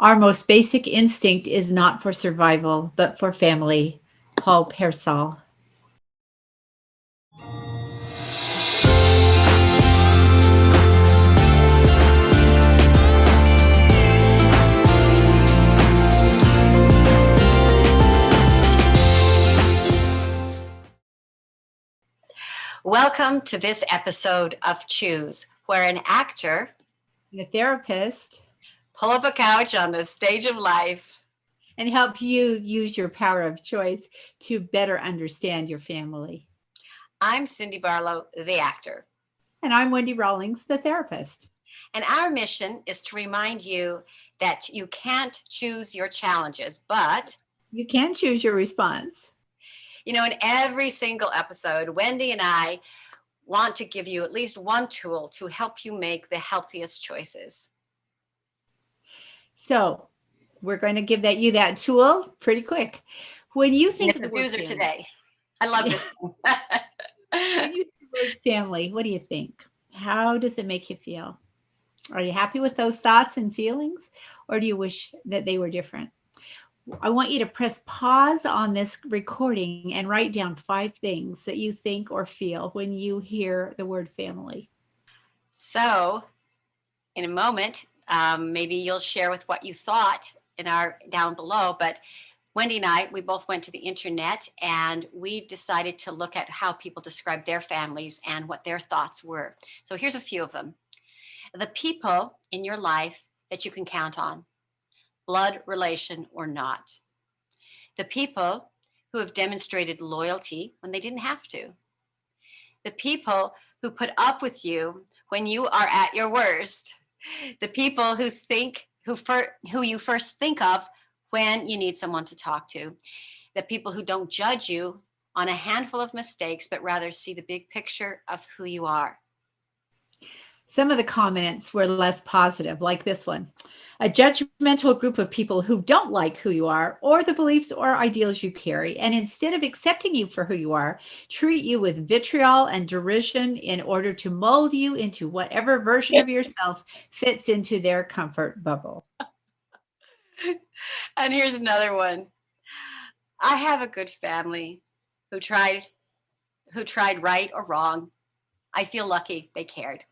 Our most basic instinct is not for survival, but for family. Paul Pearsall. Welcome to this episode of Choose, where an actor And a therapist, pull up a couch on the stage of life. and help you use your power of choice to better understand your family. I'm Cindy Barlow, the actor, And I'm Wendy Rawlings, the therapist. and our mission is to remind you that you can't choose your challenges, but You can choose your response. in every single episode, Wendy and I want to give you at least one tool to help you make the healthiest choices. So we're going to give you that tool pretty quick. When you And think it's of the a word doozer family, today. I love this. when you think of the word family, what do you think? How does it make you feel? Are you happy with those thoughts and feelings, or do you wish that they were different? I want you to press pause on this recording and write down 5 things that you think or feel when you hear the word family. So, in a moment, maybe you'll share with what you thought in our down below. But Wendy and I, we both went to the internet and we decided to look at how people describe their families and what their thoughts were. So here's a few of them. The people in your life that you can count on, blood relation or not. The people who have demonstrated loyalty when they didn't have to. The people who put up with you when you are at your worst. The people who you first think of when you need someone to talk to. The people who don't judge you on a handful of mistakes, but rather see the big picture of who you are. Some of the comments were less positive, like this one: a judgmental group of people who don't like who you are or the beliefs or ideals you carry, and instead of accepting you for who you are, treat you with vitriol and derision in order to mold you into whatever version of yourself fits into their comfort bubble. And here's another one. I have a good family who tried right or wrong. I feel lucky they cared.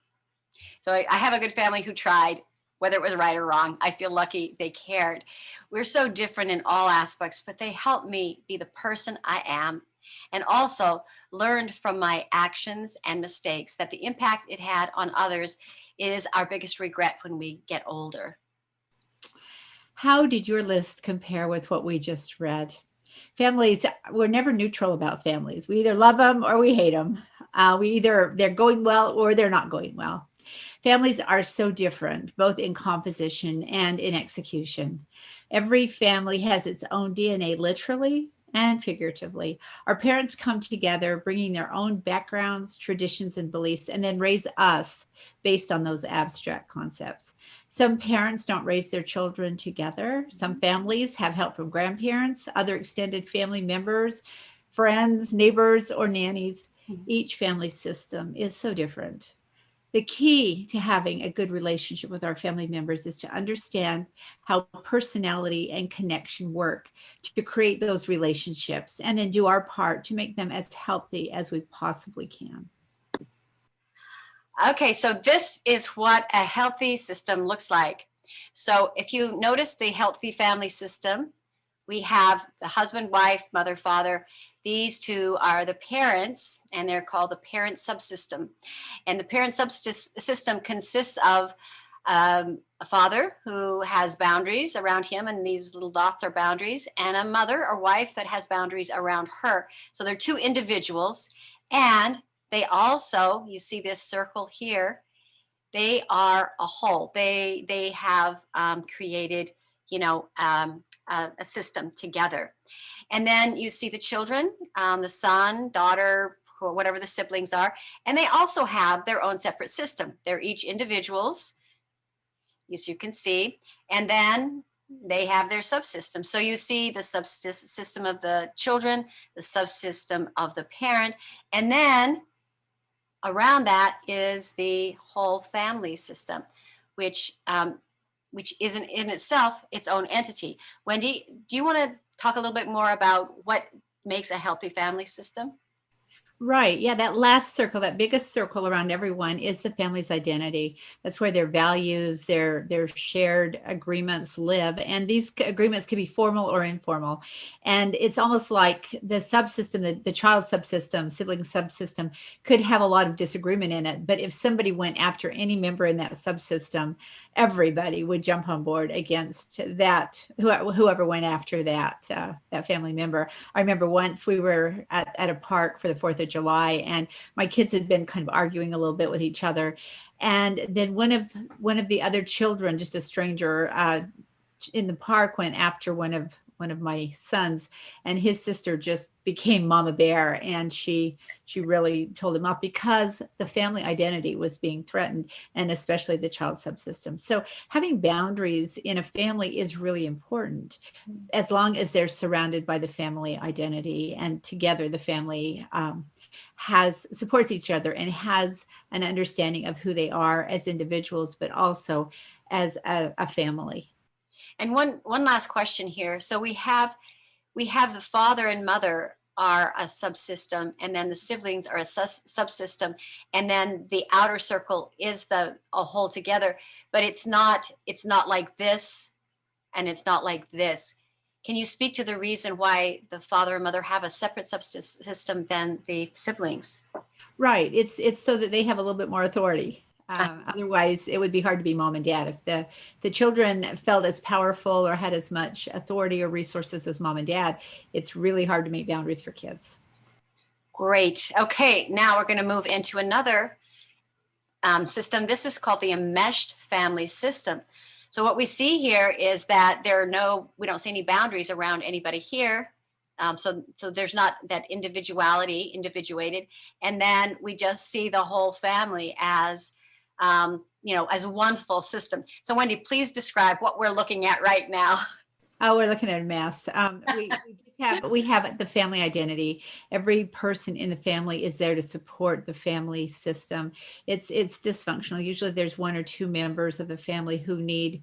So I have a good family who tried, whether it was right or wrong. I feel lucky they cared. We're so different in all aspects, but they helped me be the person I am, and also learned from my actions and mistakes that the impact it had on others is our biggest regret when we get older. How did your list compare with what we just read? Families, we're never neutral about families. We either love them or we hate them. We either they're going well or they're not going well. Families are so different, both in composition and in execution. Every family has its own DNA, literally and figuratively. Our parents come together, bringing their own backgrounds, traditions, and beliefs, and then raise us based on those abstract concepts. Some parents don't raise their children together. Some families have help from grandparents, other extended family members, friends, neighbors, or nannies. Each family system is so different. The key to having a good relationship with our family members is to understand how personality and connection work to create those relationships and then do our part to make them as healthy as we possibly can. Okay, so this is what a healthy system looks like. So if you notice the healthy family system, we have the husband, wife, mother, father. These two are the parents, and they're called the parent subsystem. And the parent subsystem consists of a father who has boundaries around him, and these little dots are boundaries, and a mother or wife that has boundaries around her. So they're two individuals, and they also, you see this circle here, they are a whole. They have created, a system together. And then you see the children, the son, daughter, whatever the siblings are, and they also have their own separate system. They're each individuals, as you can see, and then they have their subsystem. So you see the subsystem of the children, the subsystem of the parent, and then around that is the whole family system, which which isn't in itself its own entity. Wendy, do you want to talk a little bit more about what makes a healthy family system? Right. Yeah, that last circle, that biggest circle around everyone is the family's identity. That's where their values, their shared agreements live. And these agreements can be formal or informal. And it's almost like the subsystem, the child subsystem, sibling subsystem could have a lot of disagreement in it. But if somebody went after any member in that subsystem, everybody would jump on board against that, whoever went after that family member. I remember once we were at a park for the 4th of July, and my kids had been kind of arguing a little bit with each other. And then one of the other children, just a stranger in the park, went after one of my sons, and his sister just became Mama Bear, and she really told him off because the family identity was being threatened, and especially the child subsystem. So having boundaries in a family is really important, as long as they're surrounded by the family identity, and together the family has supports each other and has an understanding of who they are as individuals, but also as a family. And one last question here. So we have the father and mother are a subsystem, and then the siblings are a subsystem, and then the outer circle is the a whole together. But it's not like this, and it's not like this. Can you speak to the reason why the father and mother have a separate subsystem than the siblings? Right. It's so that they have a little bit more authority. Otherwise, it would be hard to be mom and dad. If the children felt as powerful or had as much authority or resources as mom and dad, it's really hard to make boundaries for kids. Great. Okay, now we're going to move into another system. This is called the enmeshed family system. So what we see here is that we don't see any boundaries around anybody here. So there's not that individuated, and then we just see the whole family as as one full system. So Wendy, please describe what we're looking at right now. Oh, we're looking at a mess. We have the family identity. Every person in the family is there to support the family system. It's dysfunctional. Usually, there's one or two members of the family who need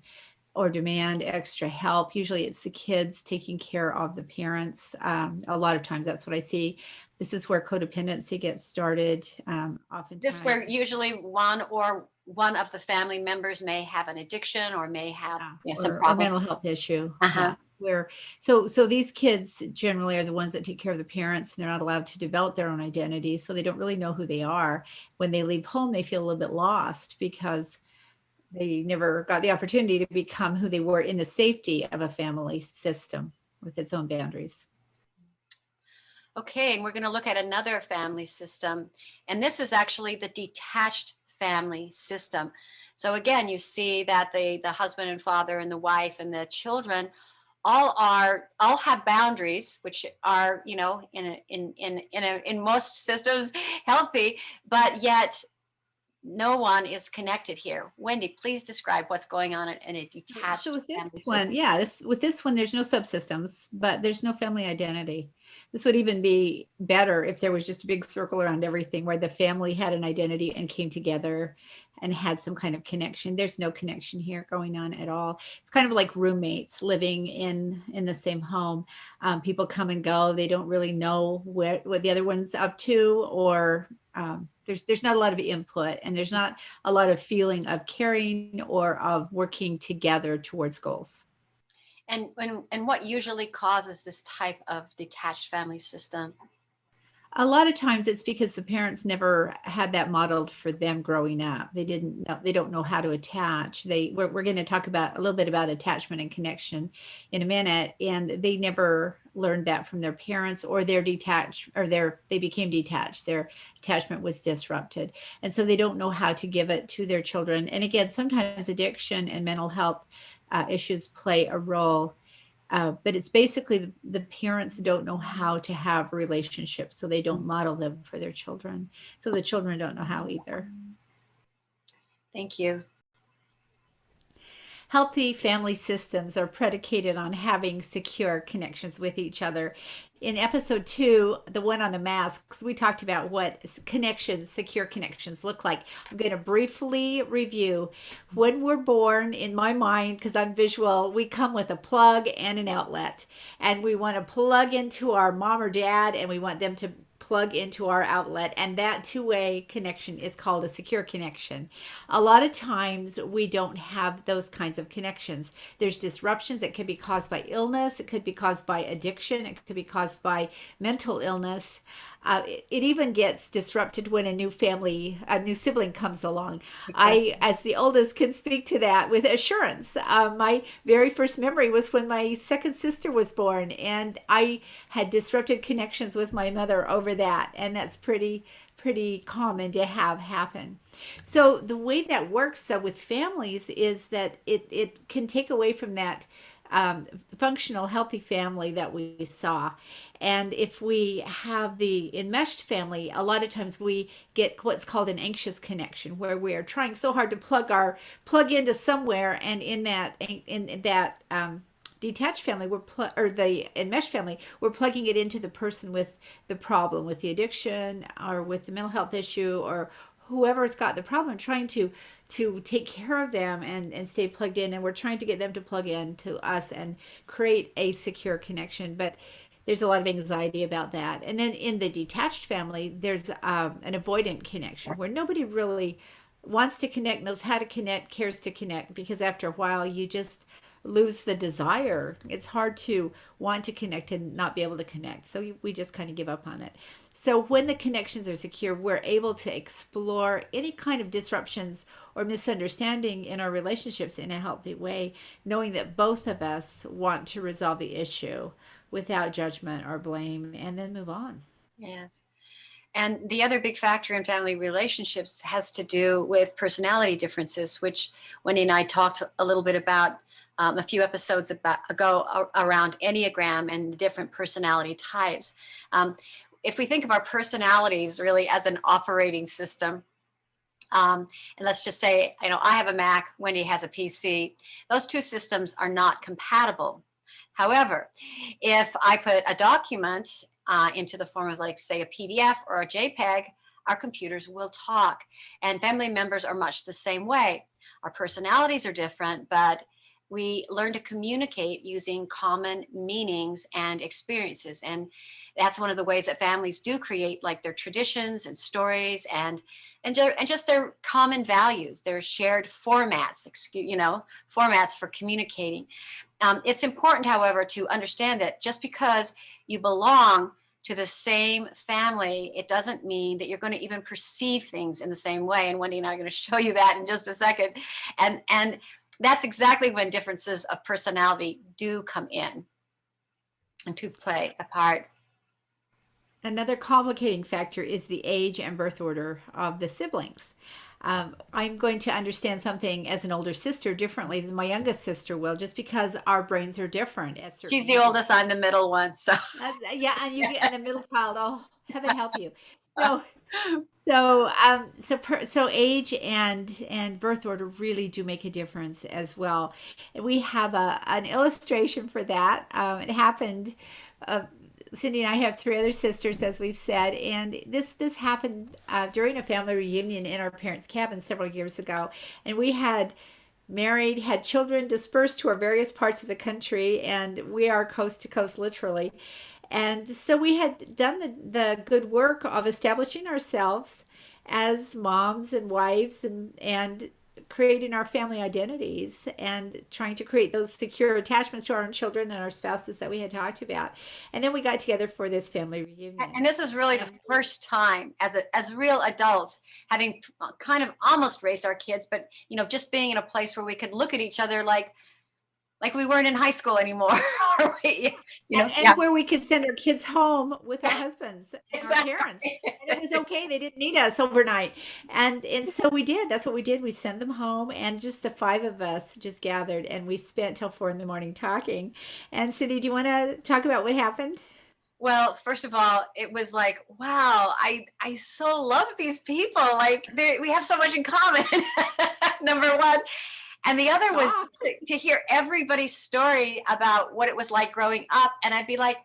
or demand extra help. Usually, it's the kids taking care of the parents. A lot of times, that's what I see. This is where codependency gets started. This Oftentimes, where usually one of the family members may have an addiction or may have some or problem. mental health issue. Uh-huh. Yeah. Where so these kids generally are the ones that take care of the parents, and they're not allowed to develop their own identity. So they don't really know who they are. When they leave home, they feel a little bit lost because they never got the opportunity to become who they were in the safety of a family system with its own boundaries. Okay, and we're going to look at another family system. And this is actually the detached family system. So again, you see that the husband and father and the wife and the children all have boundaries, which are, in most systems healthy, but yet no one is connected here. Wendy, please describe what's going on in a So detached with this family one, system. yeah, with this one, there's no subsystems, but there's no family identity. This would even be better if there was just a big circle around everything where the family had an identity and came together and had some kind of connection. There's no connection here going on at all. It's kind of like roommates living in the same home. People come and go. They don't really know what the other one's up to, or there's not a lot of input, and there's not a lot of feeling of caring or of working together towards goals. And what usually causes this type of detached family system? A lot of times it's because the parents never had that modeled for them growing up. They don't know how to attach. We're going to talk about a little bit about attachment and connection in a minute, and they never learned that from their parents, or they became detached. Their attachment was disrupted. And so they don't know how to give it to their children. And again, sometimes addiction and mental health issues play a role. But it's basically the parents don't know how to have relationships, so they don't model them for their children. So the children don't know how either. Thank you. Healthy family systems are predicated on having secure connections with each other. In episode 2, the one on the masks, we talked about what connections, secure connections look like. I'm going to briefly review. When we're born, in my mind, because I'm visual, we come with a plug and an outlet. And we want to plug into our mom or dad, and we want them to plug into our outlet, and that two-way connection is called a secure connection. A lot of times we don't have those kinds of connections. There's disruptions that could be caused by illness, it could be caused by addiction, it could be caused by mental illness. It even gets disrupted when a new sibling comes along. Exactly. I, as the oldest, can speak to that with assurance. My very first memory was when my second sister was born, and I had disrupted connections with my mother over that, and that's pretty common to have happen. So the way that works with families is that it can take away from that functional, healthy family that we saw. And if we have the enmeshed family, a lot of times we get what's called an anxious connection, where we are trying so hard to plug into somewhere, and in that detached family, or the enmeshed family, we're plugging it into the person with the problem, with the addiction, or with the mental health issue, or whoever's got the problem, trying to take care of them and stay plugged in, and we're trying to get them to plug in to us and create a secure connection. But there's a lot of anxiety about that. And then in the detached family, there's an avoidant connection where nobody really wants to connect, knows how to connect, cares to connect, because after a while you just lose the desire. It's hard to want to connect and not be able to connect. So we just kind of give up on it. So when the connections are secure, we're able to explore any kind of disruptions or misunderstanding in our relationships in a healthy way, knowing that both of us want to resolve the issue without judgment or blame, and then move on. Yes. And the other big factor in family relationships has to do with personality differences, which Wendy and I talked a little bit about a few episodes ago around Enneagram and the different personality types. If we think of our personalities really as an operating system, and let's just say, I have a Mac, Wendy has a PC, those two systems are not compatible. However, if I put a document into the form of, like, say, a PDF or a JPEG, our computers will talk. And family members are much the same way. Our personalities are different, but we learn to communicate using common meanings and experiences. And that's one of the ways that families do create, like, their traditions and stories and just their common values, their shared formats, formats for communicating. It's important, however, to understand that just because you belong to the same family, it doesn't mean that you're going to even perceive things in the same way. And Wendy and I are going to show you that in just a second. And that's exactly when differences of personality do come in and to play a part. Another complicating factor is the age and birth order of the siblings. I'm going to understand something as an older sister differently than my youngest sister will, just because our brains are different at certain She's the ages. oldest, I'm the middle one. So Yeah, and you get and the middle child. Oh, heaven help you. So, so age and birth order really do make a difference as well. And we have an illustration for that. It happened. Uh, Cindy and I have three other sisters, as we've said, and this happened during a family reunion in our parents' cabin several years ago, and we had married, had children dispersed to our various parts of the country, and we are coast to coast, literally. And so we had done the good work of establishing ourselves as moms and wives, and creating our family identities and trying to create those secure attachments to our own children and our spouses that we had talked about. And then we got together for this family reunion. and this was really the And first time as real adults, having kind of almost raised our kids, but just being in a place where we could look at each other like we weren't in high school anymore. Yeah, where we could send our kids home with our husbands and our exactly. parents, and it was okay, they didn't need us overnight. And so we did, that's what we did, we sent them home, and just the five of us just gathered, and we spent till 4 in the morning talking. And Cindy, do you want to talk about what happened? Well, first of all, it was like, wow, I so love these people. Like, we have so much in common. Number one. And the other was Shock. to hear everybody's story about what it was like growing up. And I'd be like,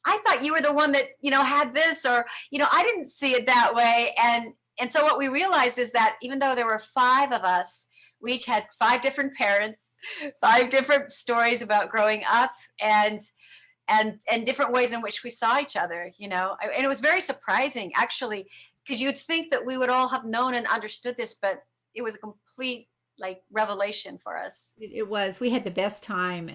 I thought you were the one that, had this, or, I didn't see it that way. And so what we realized is that even though there were five of us, we each had five different parents, five different stories about growing up, and different ways in which we saw each other, and it was very surprising actually, because you'd think that we would all have known and understood this, but it was a complete like revelation for us. It was. We had the best time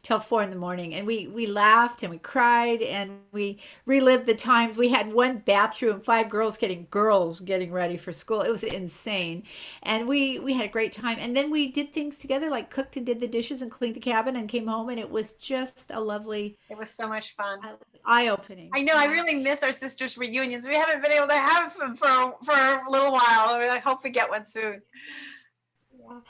till 4 in the morning, and we laughed and we cried and we relived the times. We had one bathroom, five girls getting ready for school. It was insane, and we had a great time. And then we did things together, like cooked and did the dishes and cleaned the cabin and came home, and it was just a lovely, It was so much fun. eye opening. I know. I really miss our sisters' reunions. We haven't been able to have them for a little while. I hope we get one soon. Yeah.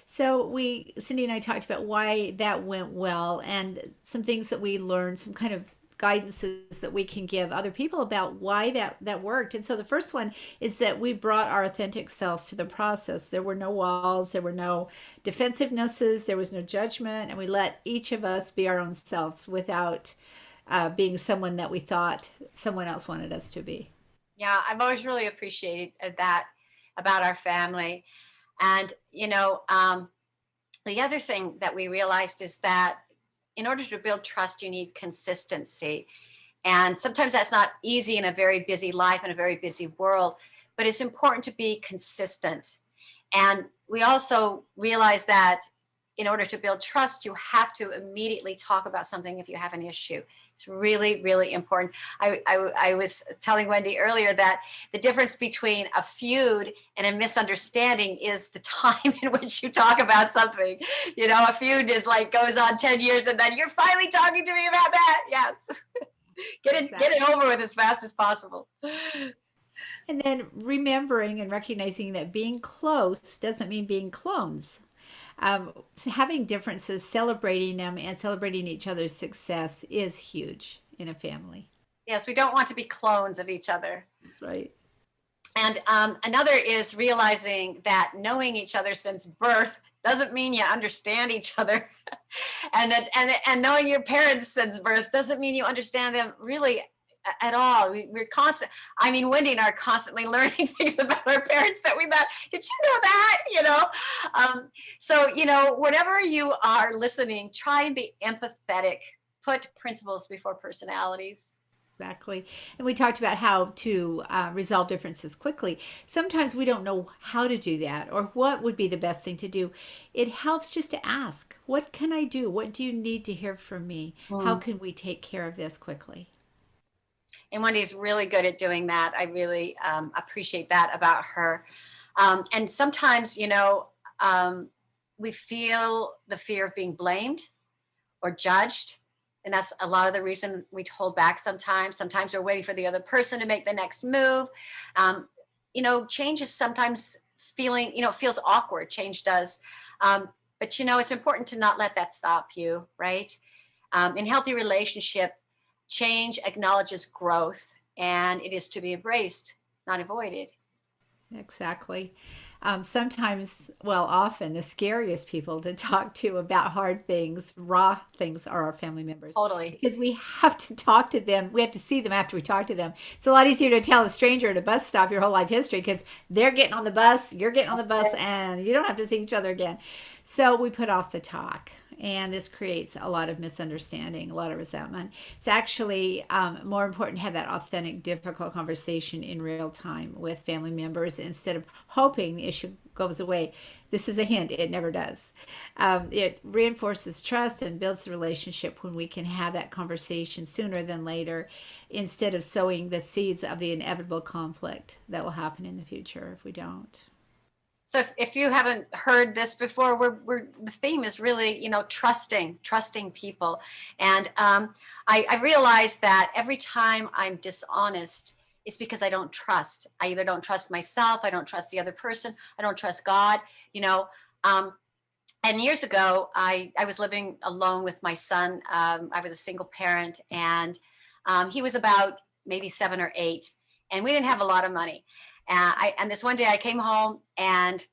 So Cindy and I talked about why that went well and some things that we learned, some kind of guidances that we can give other people about why that worked. And so the first one is that we brought our authentic selves to the process. There were no walls, there were no defensivenesses, there was no judgment, and we let each of us be our own selves without being someone that we thought someone else wanted us to be. Yeah, I've always really appreciated that about our family. And, the other thing that we realized is that in order to build trust, you need consistency. And sometimes that's not easy in a very busy life, in a very busy world, but it's important to be consistent. And we also realize that in order to build trust, you have to immediately talk about something if you have an issue. It's really, really important. I was telling Wendy earlier that the difference between a feud and a misunderstanding is the time in which you talk about something. A feud is like goes on 10 years and then you're finally talking to me about that. Yes. Get it over with as fast as possible. And then remembering and recognizing that being close doesn't mean being clones. So having differences, celebrating them, and celebrating each other's success is huge in a family. Yes, we don't want to be clones of each other. That's right. And another is realizing that knowing each other since birth doesn't mean you understand each other, and knowing your parents since birth doesn't mean you understand them really at all. We're constant. I mean, Wendy and I are constantly learning things about our parents that we thought, did you know that? So whenever you are listening, try and be empathetic. Put principles before personalities. Exactly. And we talked about how to resolve differences quickly. Sometimes we don't know how to do that or what would be the best thing to do. It helps just to ask, what can I do? What do you need to hear from me? How can we take care of this quickly? And Wendy's really good at doing that. I really appreciate that about her. And sometimes, we feel the fear of being blamed or judged. And that's a lot of the reason we hold back sometimes. Sometimes we're waiting for the other person to make the next move. Change is sometimes feels awkward. Change does. But, it's important to not let that stop you, right? In healthy relationship, change acknowledges growth, and it is to be embraced, not avoided. Exactly. Sometimes, well, often the scariest people to talk to about hard things, raw things, are our family members Totally. because we have to talk to them. We have to see them after we talk to them. It's a lot easier to tell a stranger at a bus stop your whole life history because they're getting on the bus, you're getting on the bus, and you don't have to see each other again. So we put off the talk. And this creates a lot of misunderstanding, a lot of resentment. It's actually more important to have that authentic, difficult conversation in real time with family members instead of hoping the issue goes away. This is a hint, it never does. It reinforces trust and builds the relationship when we can have that conversation sooner than later instead of sowing the seeds of the inevitable conflict that will happen in the future if we don't. So if you haven't heard this before, the theme is really, trusting people. And I realize that every time I'm dishonest, it's because I don't trust. I either don't trust myself, I don't trust the other person, I don't trust God, you know. And years ago, I was living alone with my son. I was a single parent, and he was about maybe 7 or 8, and we didn't have a lot of money. And this one day I came home and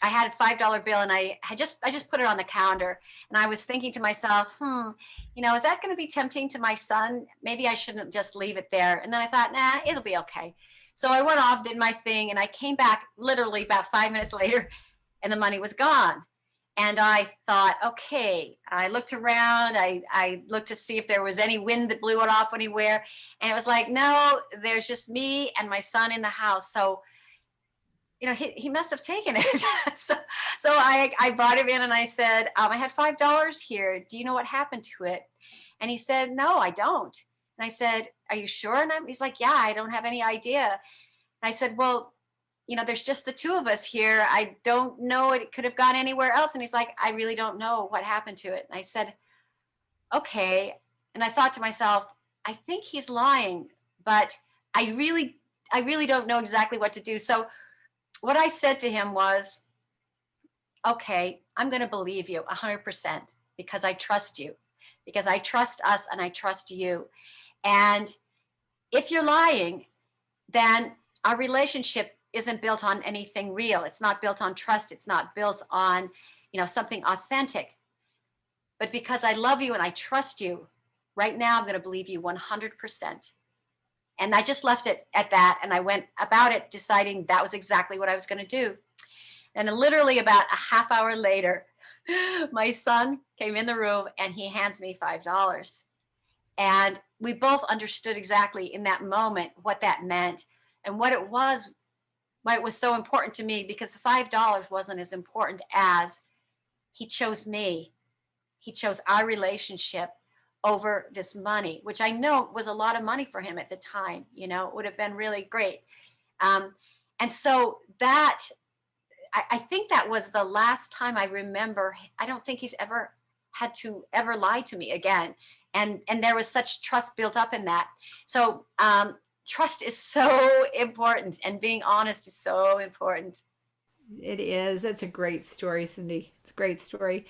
I had a $5 bill, and I just put it on the counter, and I was thinking to myself, is that going to be tempting to my son? Maybe I shouldn't just leave it there. And then I thought, nah, it'll be okay. So I went off, did my thing, and I came back literally about 5 minutes later, and the money was gone. And I thought, okay, I looked around, I looked to see if there was any wind that blew it off anywhere. And it was like, no, there's just me and my son in the house. So, he must have taken it. So I brought him in, and I said, I had $5 here. Do you know what happened to it? And he said, no, I don't. And I said, are you sure? And he's like, yeah, I don't have any idea. And I said, well, there's just the two of us here. I don't know. It could have gone anywhere else. And he's like, I really don't know what happened to it. And I said, okay. And I thought to myself, I think he's lying, but I really don't know exactly what to do. So what I said to him was, okay, I'm going to believe you 100% because I trust you, because I trust us and I trust you. And if you're lying, then our relationship isn't built on anything real. It's not built on trust. It's not built on, something authentic. But because I love you and I trust you, right now I'm going to believe you 100%. And I just left it at that. And I went about it deciding that was exactly what I was going to do. And literally about a half hour later, my son came in the room and he hands me $5. And we both understood exactly in that moment what that meant and what it was, why it was so important to me, because the $5 wasn't as important as he chose me. He chose our relationship over this money, which I know was a lot of money for him at the time. It would have been really great. And so that, I think that was the last time I remember. I don't think he's ever had to ever lie to me again. And there was such trust built up in that. So trust is so important, and being honest is so important. It is. That's a great story, Cindy. It's a great story.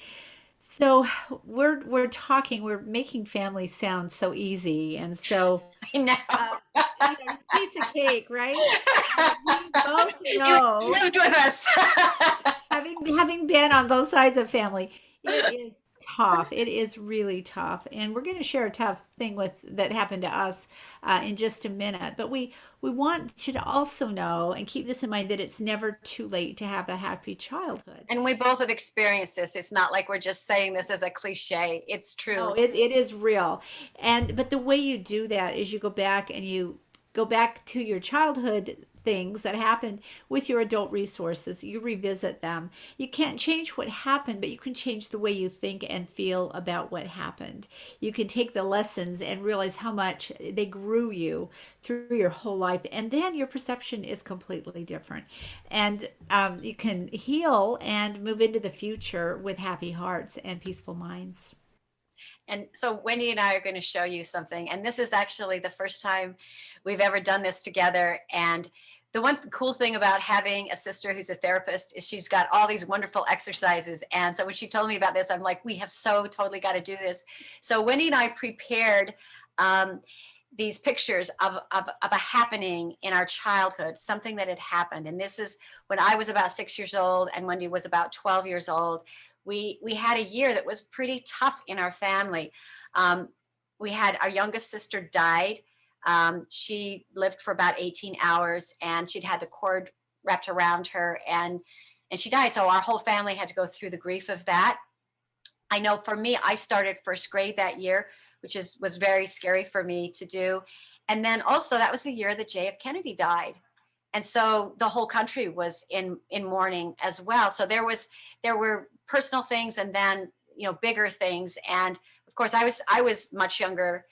So we're making family sound so easy, and so I know. uh, just a piece of cake, right? But we both You know, lived with us. having been on both sides of family, it is tough. It is really tough, and we're going to share a tough thing with that happened to us in just a minute. But we want you to also know and keep this in mind that it's never too late to have a happy childhood. And we both have experienced this. It's not like we're just saying this as a cliche. It's No, true. it is real. And but the way you do that is you go back and you go back to your childhood things that happened with your adult resources. You revisit them. You can't change what happened, but you can change the way you think and feel about what happened. You can take the lessons and realize how much they grew you through your whole life. And then your perception is completely different. And you can heal and move into the future with happy hearts and peaceful minds. And so Wendy and I are going to show you something. And this is actually the first time we've ever done this together. And the one cool thing about having a sister who's a therapist is she's got all these wonderful exercises. And so when she told me about this, I'm like, we have so totally got to do this. So Wendy and I prepared um, these pictures of a happening in our childhood, something that had happened. And this is when I was about 6 years old and Wendy was about 12 years old. We had a year that was pretty tough in our family. Um, we had our youngest sister died. She lived for about 18 hours, and she'd had the cord wrapped around her, and she died. So our whole family had to go through the grief of that. I know for me, I started first grade that year, which was very scary for me to do. And then also that was the year that JF Kennedy died. And so the whole country was in mourning as well. So there were personal things, and then bigger things. And of course I was much younger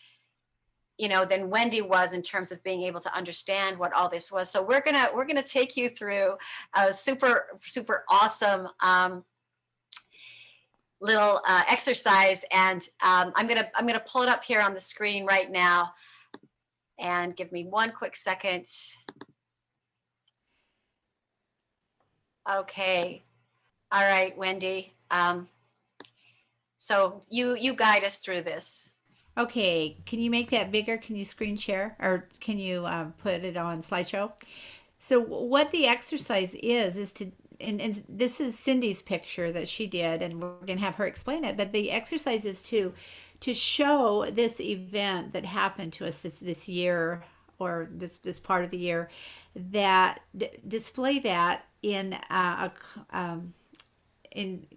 than Wendy was in terms of being able to understand what all this was. So we're gonna take you through a super super awesome little exercise, and I'm gonna pull it up here on the screen right now. And give me one quick second. Okay. All right, Wendy. So you guide us through this. Okay, can you make that bigger? Can you screen share or can you put it on slideshow? So what the exercise is to and this is Cindy's picture that she did, and we're going to have her explain it. But the exercise is to show this event that happened to us this year, or this part of the year, that display that in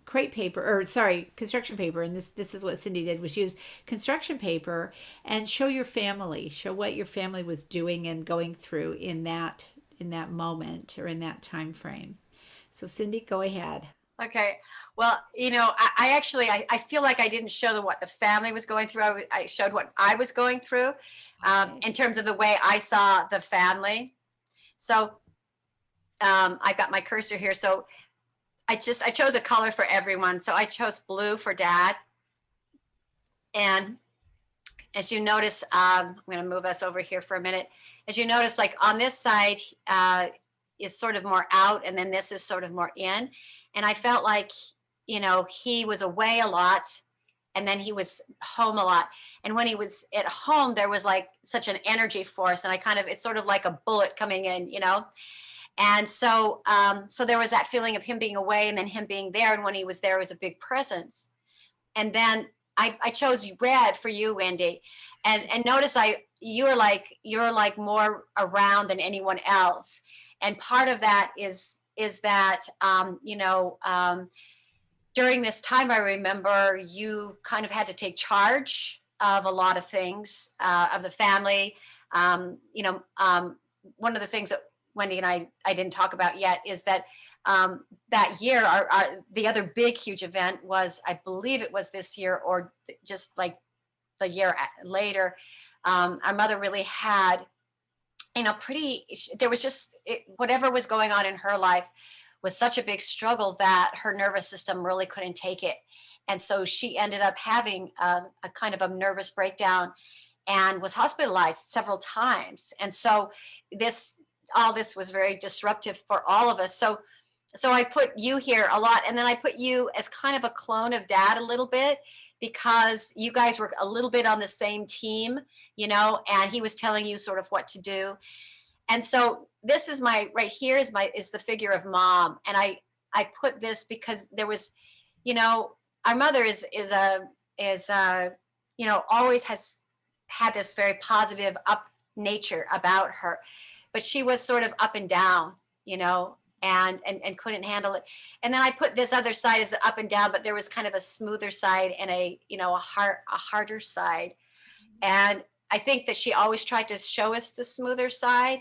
crepe paper, or sorry, construction paper. And this is what Cindy did, was use construction paper and show your family, show what your family was doing and going through in that moment or in that time frame. So Cindy, go ahead. Okay. Well, I actually, I feel like I didn't show what the family was going through. I showed what I was going through, Okay. in terms of the way I saw the family. So I got my cursor here. So I chose a color for everyone. So I chose blue for dad. And as you notice, I'm going to move us over here for a minute. As you notice, like on this side is sort of more out, and then this is sort of more in. And I felt like, he was away a lot, and then he was home a lot. And when he was at home, there was like such an energy force, and it's sort of like a bullet coming in. And so there was that feeling of him being away and then him being there. And when he was there, it was a big presence. And then I chose red for you, Wendy. And notice you're like more around than anyone else. And part of that is that during this time, I remember you kind of had to take charge of a lot of things, of the family. One of the things that Wendy and I didn't talk about yet is that that year, the other big, huge event was, I believe it was this year or just like the year later. Our mother really had, there was just whatever was going on in her life was such a big struggle that her nervous system really couldn't take it. And so she ended up having a kind of a nervous breakdown and was hospitalized several times. And so all this was very disruptive for all of us. So I put you here a lot. And then I put you as kind of a clone of dad a little bit, because you guys were a little bit on the same team, and he was telling you sort of what to do. And so this is right here is the figure of mom. And I put this because there was, our mother is always has had this very positive up nature about her, but she was sort of up and down, and couldn't handle it. And then I put this other side as up and down, but there was kind of a smoother side and a harder side. And I think that she always tried to show us the smoother side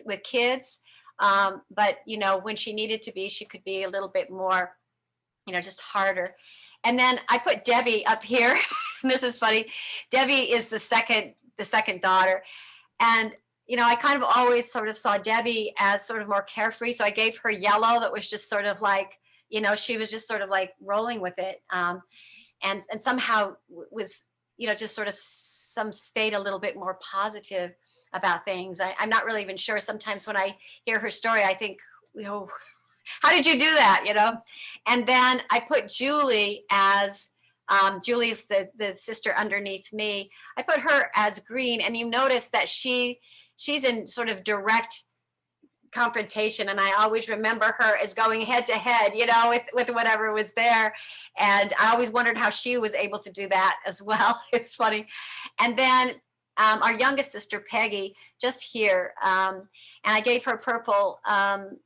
with kids. But when she needed to be, she could be a little bit more, just harder. And then I put Debbie up here. This is funny. Debbie is the second daughter. And I kind of always sort of saw Debbie as sort of more carefree. So I gave her yellow that was just sort of like, she was just sort of like rolling with it. And somehow was, just sort of stayed a little bit more positive about things. I'm not really even sure. Sometimes when I hear her story, I think, how did you do that? And then I put Julie as, Julie's the sister underneath me. I put her as green, and you notice that she's in sort of direct confrontation, and I always remember her as going head to head, with whatever was there. And I always wondered how she was able to do that as well. It's funny. And then our youngest sister, Peggy, just here, and I gave her purple. I'm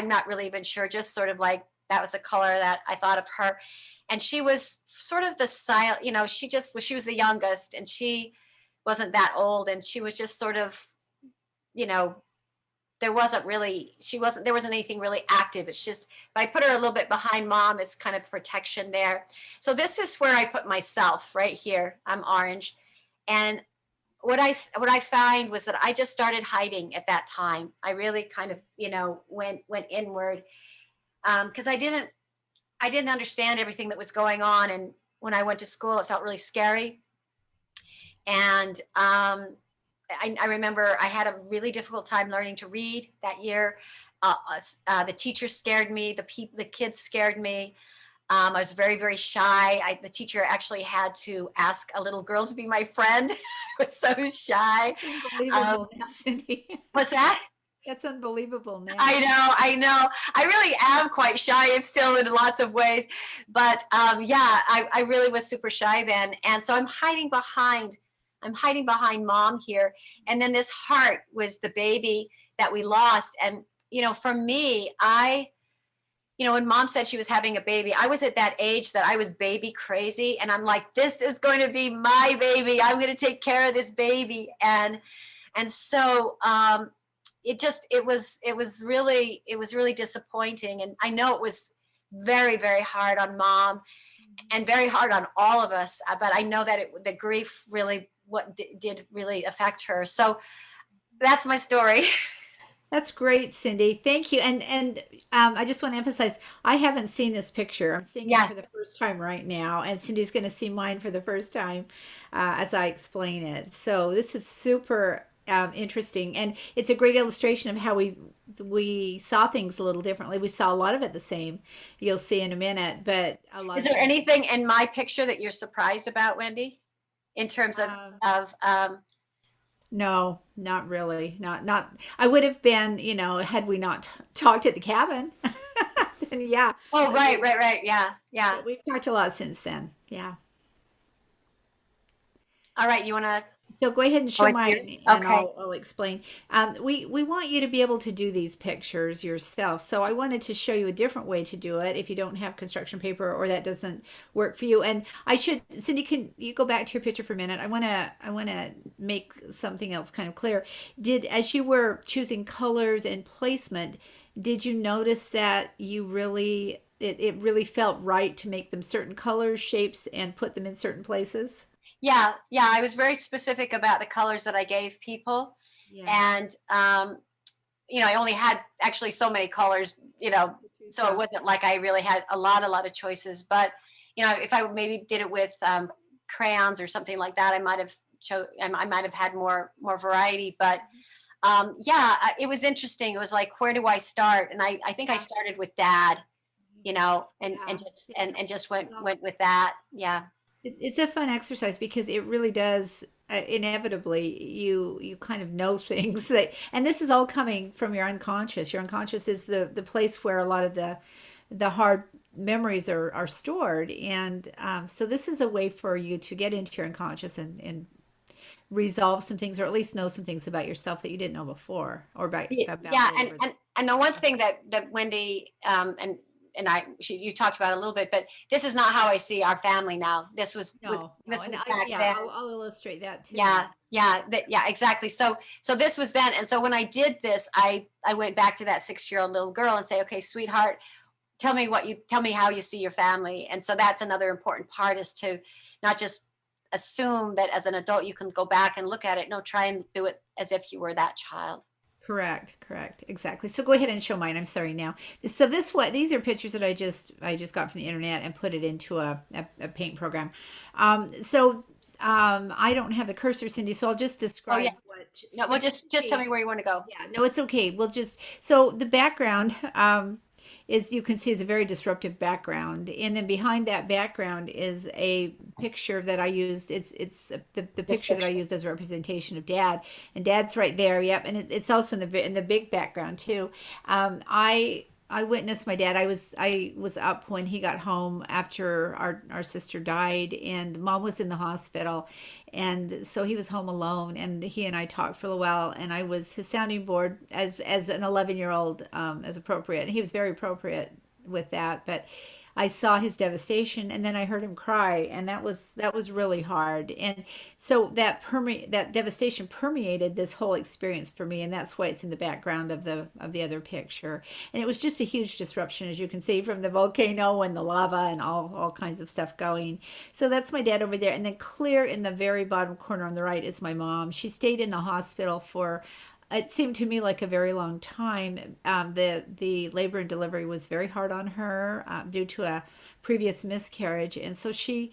not really even sure, just sort of like that was the color that I thought of her. And she was sort of the silent, she was the youngest, and she wasn't that old, and she was just sort of, there wasn't anything really active. It's just, if I put her a little bit behind mom, it's kind of protection there. So this is where I put myself right here. I'm orange. And what I find was that I just started hiding at that time. I really kind of, went inward, because I didn't understand everything that was going on. And when I went to school, it felt really scary. And I remember I had a really difficult time learning to read that year. The teacher scared me. The kids scared me. I was very, very shy. The teacher actually had to ask a little girl to be my friend. I was so shy. Unbelievable, now, Cindy. What's that? That's unbelievable I now. know, I know. I really am quite shy and still in lots of ways. But yeah, I really was super shy then. And so I'm hiding behind mom here. And then this heart was the baby that we lost. And, for me, when mom said she was having a baby, I was at that age that I was baby crazy. And I'm like, this is going to be my baby. I'm going to take care of this baby. And so it was really disappointing, and I know it was very, very hard on mom and very hard on all of us, but I know that the grief really did really affect her. So that's my story. That's great, Cindy. Thank you. And I just want to emphasize, I haven't seen this picture. I'm seeing it for the Yes. first time right now, and Cindy's going to see mine for the first time as I explain it. So this is super interesting, and it's a great illustration of how we saw things a little differently. We saw a lot of it the same. You'll see in a minute, but a lot Is of there things. anything in my picture that you're surprised about, Wendy, in terms of Um, of um no, not really. Not. I would have been, had we not talked at the cabin. Then yeah, oh, I would right, have. right, right, yeah, yeah. But we've talked a lot since then. Yeah. All right, you want to So go ahead and go show into yours? mine and Okay. I'll explain. We want you to be able to do these pictures yourself. So I wanted to show you a different way to do it if you don't have construction paper or that doesn't work for you. And Cindy, can you go back to your picture for a minute? I want to make something else kind of clear. As you were choosing colors and placement, did you notice that it really felt right to make them certain colors, shapes, and put them in certain places? Yeah, yeah, I was very specific about the colors that I gave people. Yeah. And I only had actually so many colors, To choose so it from. wasn't like I really had a lot of choices. But if I maybe did it with crayons or something like that, I might have had more variety. But yeah, it was interesting. It was like, where do I start? And I think I Yeah. started with dad, and Yeah. and just Yeah. and, and just went Well, went with that. Yeah. it's a fun exercise because it really does inevitably you kind of know things that, and this is all coming from your unconscious. Your unconscious is the place where a lot of the hard memories are stored, and so this is a way for you to get into your unconscious and resolve some things, or at least know some things about yourself that you didn't know before, or about Yeah, and whatever. and and the one thing that Wendy you talked about a little bit, but this is not how I see our family now. No, no, This and was back yeah, then. I'll illustrate that too Yeah, now. yeah, yeah, exactly. So this was then, and so when I did this, I went back to that 6-year-old little girl and say, okay, sweetheart, tell me how you see your family. And so that's another important part, is to not just assume that as an adult you can go back and look at it. No, try and do it as if you were that child. Correct, exactly. So go ahead and show mine. I'm sorry now. So these are pictures that I just got from the internet and put it into a paint program. I don't have the cursor, Cindy, so I'll just Oh yeah. describe what No, well, if just tell okay. me where you want to go. Yeah, no, it's okay. We'll just so the background is, you can see, is a very disruptive background, and then behind that background is a picture that I used. It's the This picture that I picture. used as a representation of Dad, and Dad's right there. Yep, and it's also in the big background too. I witnessed my dad. I was up when he got home after our sister died, and Mom was in the hospital, and so he was home alone, and he and I talked for a little while, and I was his sounding board as an 11-year-old, as appropriate. And he was very appropriate with that, but I saw his devastation, and then I heard him cry, and that was really hard. And so that devastation permeated this whole experience for me, and that's why it's in the background of the other picture. And it was just a huge disruption, as you can see, from the volcano and the lava and all kinds of stuff going. So that's my dad over there, and then clear in the very bottom corner on the right is my mom. She stayed in the hospital for, it seemed to me, like a very long time. The labor and delivery was very hard on her, due to a previous miscarriage, and so she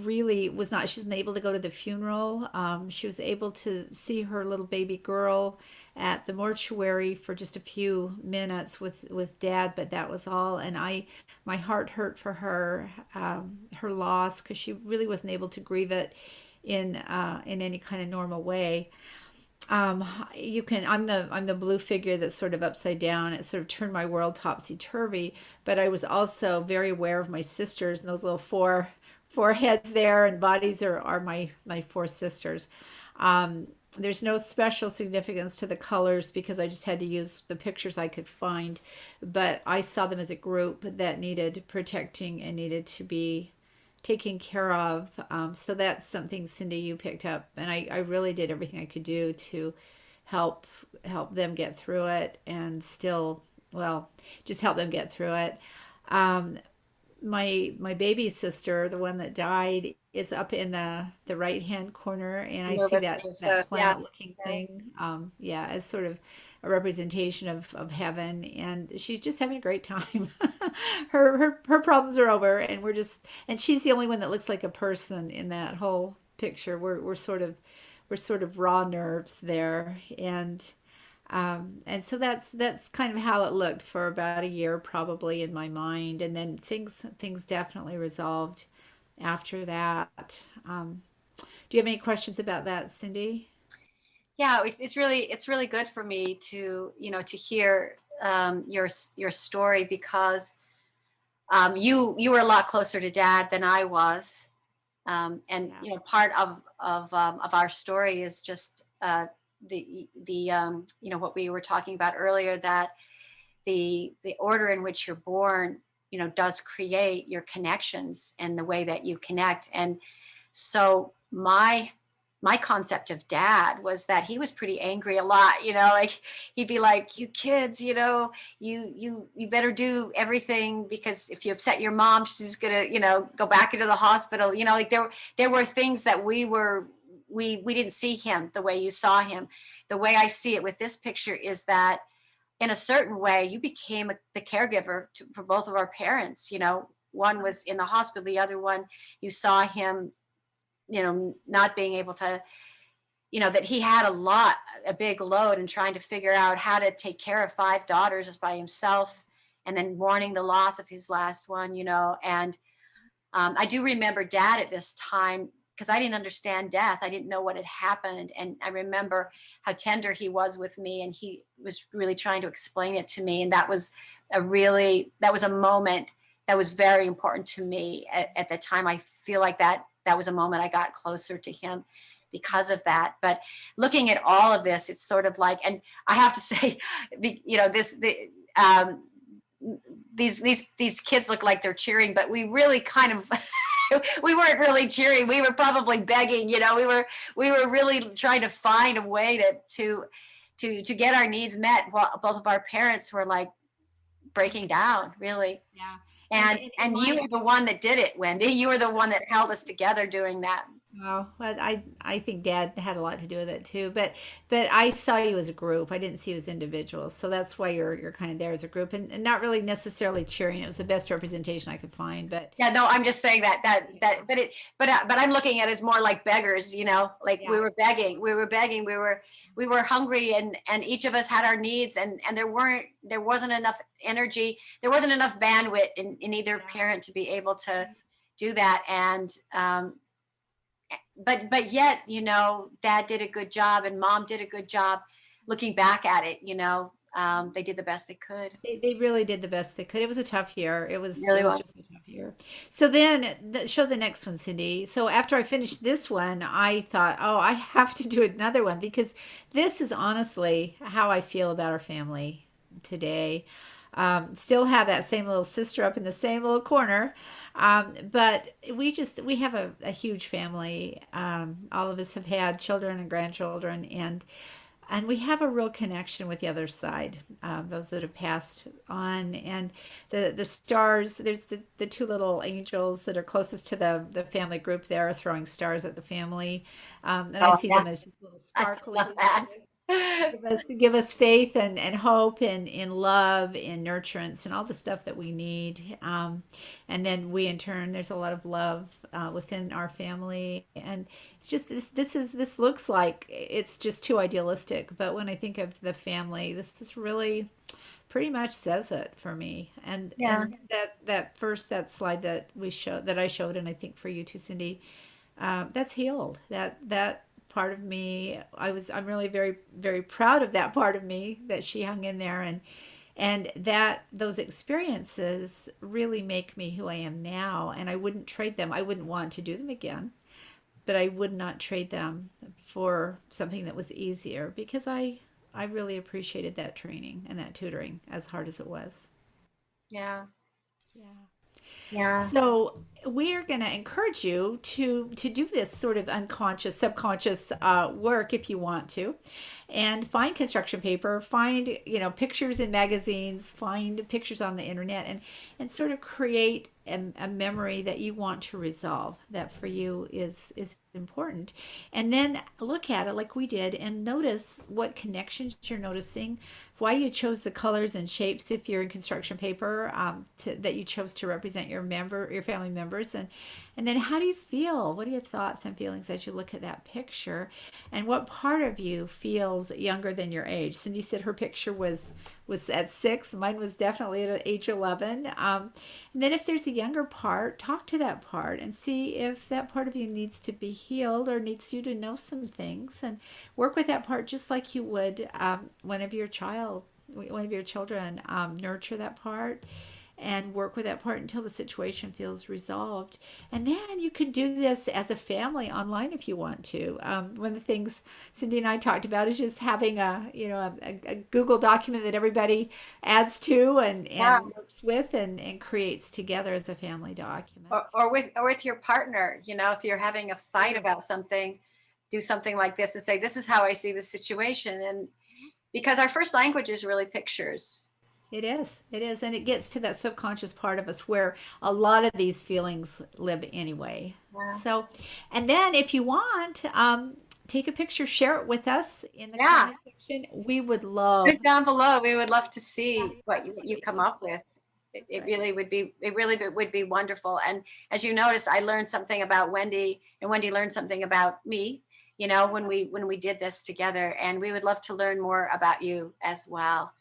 really was not. She wasn't able to go to the funeral. She was able to see her little baby girl at the mortuary for just a few minutes with Dad, but that was all. And my heart hurt for her, her loss, because she really wasn't able to grieve it in any kind of normal way. Um, you can. I'm the blue figure that's sort of upside down. It sort of turned my world topsy turvy. But I was also very aware of my sisters and those little four heads there and bodies are my four sisters. There's no special significance to the colors because I just had to use the pictures I could find. But I saw them as a group that needed protecting and needed to be taken care of. So that's something, Cindy, you picked up, and I really did everything I could do to help help them get through it, and still, well, just help them get through it. Um, my baby sister, the one that died, is up in the right hand corner, and I see Nervous. that So yeah, planet looking yeah. thing. Yeah, as sort of a representation of heaven, and she's just having a great time. Her problems are over, and and she's the only one that looks like a person in that whole picture. We're sort of raw nerves there, and so that's kind of how it looked for about a year, probably in my mind, and then things definitely resolved after that. Do you have any questions about that, Cindy? Yeah, it's really good for me to to hear your story because you were a lot closer to dad than I was, and Yeah, part of our story is just the what we were talking about earlier, that the order in which you're born does create your connections and the way that you connect. And so my concept of dad was that he was pretty angry a lot, like he'd be like, you kids, you better do everything, because if you upset your mom, she's gonna go back into the hospital, like there were things that we didn't see him the way you saw him. The way I see it with this picture is that in a certain way you became the caregiver for both of our parents. One was in the hospital, the other one, you saw him not being able to, that he had a big load, and trying to figure out how to take care of five daughters by himself, and then mourning the loss of his last one. And I do remember dad at this time, because I didn't understand death. I didn't know what had happened. And I remember how tender he was with me, and he was really trying to explain it to me. And that was a moment that was very important to me at the time. I feel like that was a moment I got closer to him because of that. But looking at all of this, it's sort of like, and I have to say, um, these kids look like they're cheering, but we really kind of we weren't really cheering. We were probably begging. We were really trying to find a way to get our needs met, while both of our parents were like breaking down, really. yeah. And And in and you my were the one that did it, Wendy. You were the one that held us together doing that. Oh, well, I think Dad had a lot to do with it too. But I saw you as a group. I didn't see you as individuals. So that's why you're kind of there as a group, and not really necessarily cheering. It was the best representation I could find. But Yeah, no, I'm just saying yeah, but I'm looking at it as more like beggars, like yeah, we were hungry, and each of us had our needs, and there wasn't enough energy, there wasn't enough bandwidth in either yeah. parent to be able to do that. And but yet, dad did a good job and mom did a good job. Looking back at it, they did the best they could. They really did the best they could. It was a tough year. It It was really it was was. just a tough year. So then show the next one, Cindy. So after I finished this one, I thought, oh, I have to do another one because this is honestly how I feel about our family today. Still have that same little sister up in the same little corner. But we have a huge family. All of us have had children and grandchildren, and we have a real connection with the other side, those that have passed on. And the stars, there's the two little angels that are closest to the family group there are throwing stars at the family. And I Oh see yeah, them as just little I love sparklies that. give us faith and hope and in love and nurturance and all the stuff that we need. And then we in turn, there's a lot of love within our family, and it's just this looks like it's just too idealistic, but when I think of the family, this is really pretty much says it for me. And Yeah. that slide that I showed, and I think for you too, Cindy, that's healed. That part of me. I'm really very, very proud of that part of me that she hung in there, and that those experiences really make me who I am now, and I wouldn't trade them. I wouldn't want to do them again, but I would not trade them for something that was easier because I really appreciated that training and that tutoring as hard as it was. Yeah. Yeah. Yeah. So we're going to encourage you to do this sort of unconscious, subconscious work if you want to, and find construction paper, find pictures in magazines, find pictures on the internet, and sort of create a memory that you want to resolve that for you is important, and then look at it like we did and notice what connections you're noticing, why you chose the colors and shapes if you're in construction paper, that you chose to represent your family members, and then how do you feel? What are your thoughts and feelings as you look at that picture, and what part of you feels younger than your age? Cindy said her picture was at 6. Mine was definitely at age 11. And then if there's a younger part, talk to that part and see if that part of you needs to be healed or needs you to know some things, and work with that part just like you would one of your children. Nurture that part and work with that part until the situation feels resolved. And then you can do this as a family online if you want to. One of the things Cindy and I talked about is just having a Google document that everybody adds to Yeah. and works with and creates together as a family document. Or with your partner, if you're having a fight Sure. about something, do something like this and say, this is how I see the situation. And because our first language is really pictures. It is. It is. And it gets to that subconscious part of us where a lot of these feelings live anyway. Yeah. So, and then if you want, take a picture, share it with us in the Yeah. comment section. We would Put love, it down below. We would love to yeah, see what to you see come it. up with. It, That's it right. really would be, it really would be wonderful. And as you notice, I learned something about Wendy, and Wendy learned something about me, when we did this together. And we would love to learn more about you as well.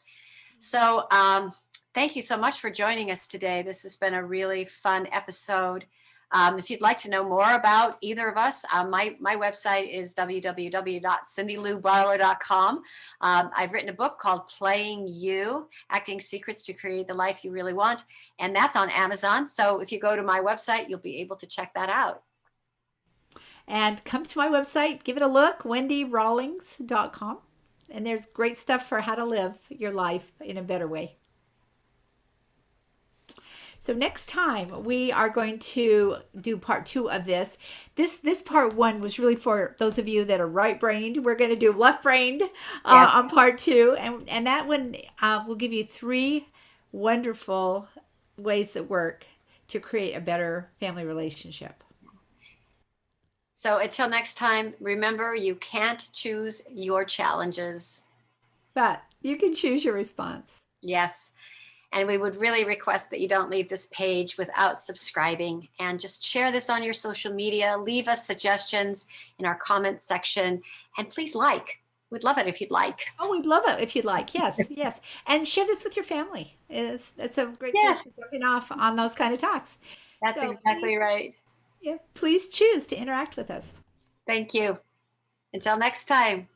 So, thank you so much for joining us today. This has been a really fun episode. If you'd like to know more about either of us, my website is www.cindyloubarlow.com. I've written a book called Playing You, Acting Secrets to Create the Life You Really Want, and that's on Amazon. So if you go to my website, you'll be able to check that out. And come to my website, give it a look, wendyrawlings.com. And there's great stuff for how to live your life in a better way. So next time we are going to do part 2 of this. This part 1 was really for those of you that are right-brained. We're going to do left-brained Yes. on part 2, and that one will give you 3 wonderful ways that work to create a better family relationship. So until next time, remember you can't choose your challenges. But you can choose your response. Yes. And we would really request that you don't leave this page without subscribing, and just share this on your social media. Leave us suggestions in our comment section, and please like. We'd love it if you'd like. Oh, we'd love it if you'd like. Yes, yes. And share this with your family. It's a great place Yes, for jumping off on those kind of talks. that's So please, exactly right. yeah, please choose to interact with us. Thank you. Until next time.